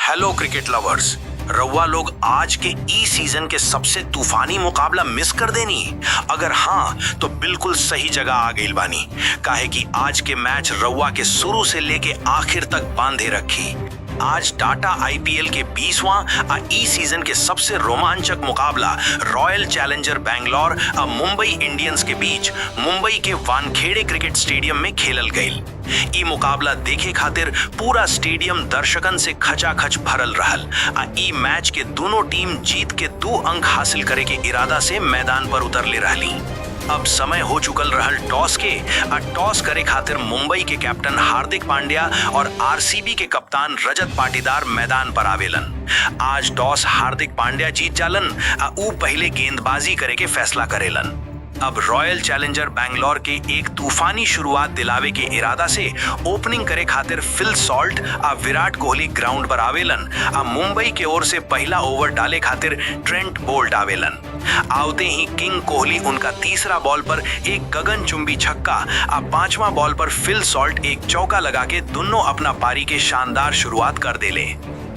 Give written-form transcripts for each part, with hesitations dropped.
Hello cricket lovers, रउआ लोग आज के ई सीजन के सबसे तूफानी मुकाबला मिस कर देनी? अगर हाँ तो बिल्कुल सही जगह आ गइल बानी, काहे कि आज के मैच रउआ के शुरू से लेके आखिर तक बांधे रखी। आज टाटा आईपीएल के 20वां ई सीजन के सबसे रोमांचक मुकाबला रॉयल चैलेंजर बैंगलोर और मुंबई इंडियंस के बीच मुंबई के वानखेड़े क्रिकेट स्टेडियम में खेलल गईल। ई मुकाबला देखे खातिर पूरा स्टेडियम दर्शकन से खचाखच भरल रहल। ई मैच के दोनों टीम जीत के 2 अंक हासिल करे के इरादा से मैदान पर उतरले रहली। अब समय हो चुकल रहल टॉस के। टॉस करे खातिर मुंबई के कैप्टन हार्दिक पांड्या और आरसीबी के कप्तान रजत पाटीदार मैदान पर आवेलन। आज टॉस हार्दिक पांड्या जीत जालन। ऊ पहले गेंदबाजी करे के फैसला करेलन। अब रॉयल चैलेंजर बैंगलोर के एक तूफानी शुरुआत दिलावे के इरादा से ओपनिंग करे खातिर फिल सॉल्ट और विराट कोहली ग्राउंड पर आवेलन। मुंबई के ओर से पहला ओवर डाले खातिर ट्रेंट बोल्ट आवेलन। आवते ही किंग कोहली उनका तीसरा बॉल पर एक गगनचुंबी छक्का और 5वां बॉल पर फिल सॉल्ट एक चौका लगा के दोनों अपना पारी के शानदार शुरुआत कर देले।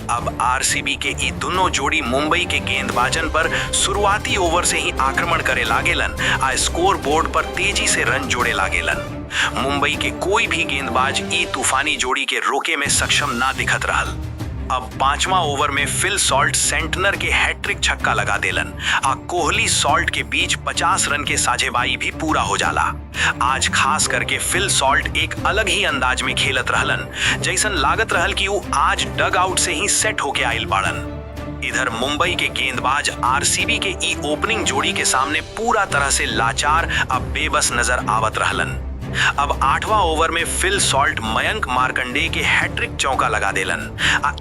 अब आरसीबी के ई दोनों जोड़ी मुंबई के गेंदबाजन पर शुरुआती ओवर से ही आक्रमण करे लागेलन। स्कोर बोर्ड पर तेजी से रन जोड़े लागेलन। मुंबई के कोई भी गेंदबाज ई तूफानी जोड़ी के रोके में सक्षम ना दिखत रहल। अब 5वां ओवर में फिल सॉल्ट सेंटनर के हैट्रिक छक्का लगा देलन। कोहली सॉल्ट के बीच 50 रन के साझेबाई भी पूरा हो जाला। आज खास करके फिल सॉल्ट एक अलग ही अंदाज में खेलत रहलन, जैसन लागत रहल कि वो आज डग आउट से ही सेट होके आइल बाड़न। इधर मुंबई के गेंदबाज आरसीबी के ई ओपनिंग जोड़ी के सामने पूरा तरह से लाचार अब बेबस नजर आवत रहलन। अब 8वां ओवर में फिल सॉल्ट मयंक मार्कंडे के हैट्रिक चौका लगा देलन।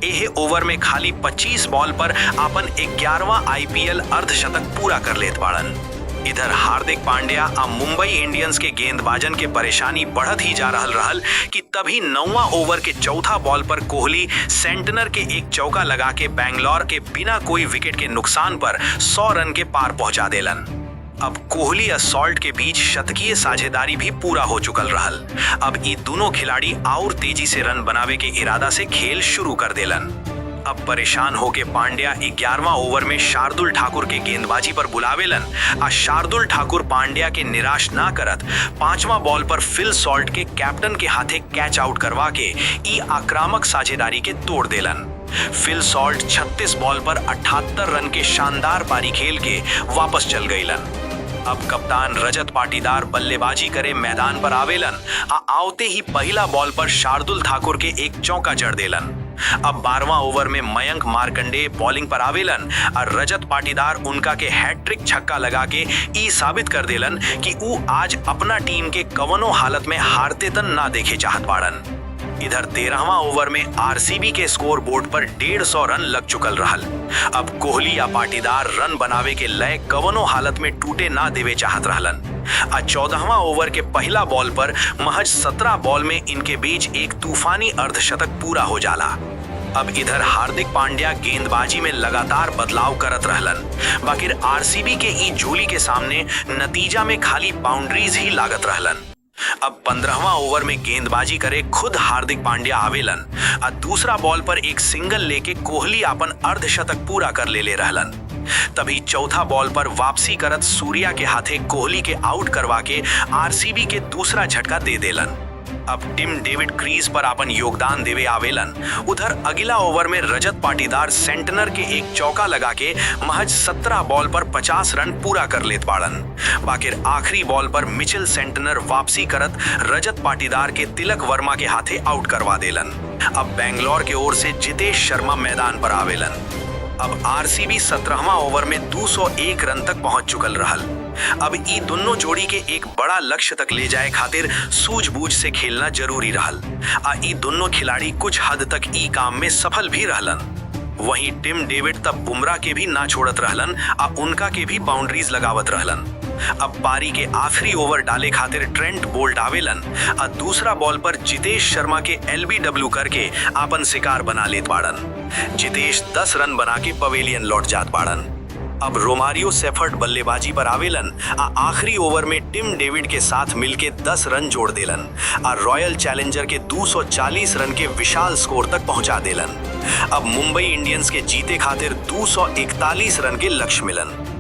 एहे ओवर में खाली 25 बॉल पर अपन 11वां आईपीएल अर्धशतक पूरा कर लेत बाड़न। इधर हार्दिक पांड्या मुंबई इंडियंस के गेंदबाजन के परेशानी बढ़त ही जा रहल कि तभी 9वां ओवर के चौथा बॉल पर कोहली सेंटनर के एक चौका लगा के बैंगलोर के बिना कोई विकेट के नुकसान पर 100 रन के पार पहुंचा देलन। अब कोहली और सॉल्ट के बीच शतकीय साझेदारी भी पूरा हो चुकल रहल। अब ये दोनों खिलाड़ी और तेजी से रन बनावे के इरादा से खेल शुरू कर देलन। अब परेशान होके पांड्या 11वां ओवर में शार्दुल ठाकुर के गेंदबाजी पर बुलावेलन। शार्दुल ठाकुर पांड्या के निराश ना करत 5वां बॉल पर फिल सॉल्ट के कैप्टन के हाथे कैच आउट करवा के ई आक्रामक साझेदारी के तोड़ देलन। फिल सॉल्ट 36 बॉल पर 78 रन के शानदार पारी खेल के वापस चल गईलन। अब कप्तान रजत पाटीदार बल्लेबाजी करे मैदान पर आवेलन। आवते ही पहला बॉल पर शार्दुल ठाकुर के एक चौका जड़ देलन। अब 12वां ओवर में मयंक मार्कंडे बॉलिंग पर आवेलन और रजत पाटीदार उनका के हैट्रिक छक्का लगा के ई साबित कर देलन कि ऊ आज अपना टीम के कवनो हालत में हारते तन ना देखे चाहत बाड़न। इधर 13वां ओवर में आरसीबी के स्कोर बोर्ड पर 150 रन लग चुकल रहल। अब कोहली या पाटीदार रन बनावे के लय कवनो हालत में टूटे ना देवे चाहत रहलन। 14वां ओवर के पहला बॉल पर महज 17 बॉल में इनके बीच एक तूफानी अर्धशतक पूरा हो जाला। अब इधर हार्दिक पांड्या गेंदबाजी में लगातार बदलाव करत रहलन। बाकी आरसीबी के ई झोली के सामने नतीजा में खाली बाउंड्रीज ही लागत रहलन। अब 15वां ओवर में गेंदबाजी करे खुद हार्दिक पांड्या आवेलन। दूसरा बॉल पर एक सिंगल लेके कोहली अपन अर्धशतक पूरा कर ले रहलन। तभी चौथा बॉल पर वापसी करत सूर्या के हाथे कोहली के आउट करवा के आरसीबी के दूसरा झटका दे देलन। अब टिम डेविड क्रीज पर अपन योगदान देवे आवेलन। उधर अगला ओवर में रजत पाटीदार सेंटनर के एक चौका लगा के महज 17 बॉल पर 50 रन पूरा कर लेत बाड़न। बाकी आखिरी बॉल पर मिचेल सेंटनर वापसी करत रजत पाटीदार के तिलक वर्मा के हाथे आउट करवा देलन। अब बैंगलोर के ओर से जितेश शर्मा मैदान पर आवेलन। अब आरसीबी 17वां ओवर में 201 रन तक पहुंच चुकल रहल। अब ई दोनों जोड़ी के एक बड़ा लक्ष्य तक ले जाए खातिर सूझबूझ से खेलना जरूरी रहल। ई दोनों खिलाड़ी कुछ हद तक ई काम में सफल भी रहलन। वहीं टिम डेविड तब बुमराह के भी ना छोड़त रहलन। उनका के भी बाउंड्रीज लगावत रहलन। अब पारी के आखिरी ओवर डाले खातिर ट्रेंट बोल्ट आवेलन। दूसरा बॉल पर जितेश शर्मा के एलबीडब्ल्यू करके आपन शिकार बना लेत बाड़न। जितेश 10 रन बना के पवेलियन लौट जात बाड़न। अब रोमारियो सेफर्ट बल्लेबाजी पर आवेलन आ आखिरी ओवर में टिम डेविड के साथ मिलके 10 रन जोड़ देलन आ रॉयल चैलेंजर के 240 रन के विशाल स्कोर तक पहुंचा देलन। अब मुंबई इंडियंस के जीते खातिर 241 रन के लक्ष्य मिलन।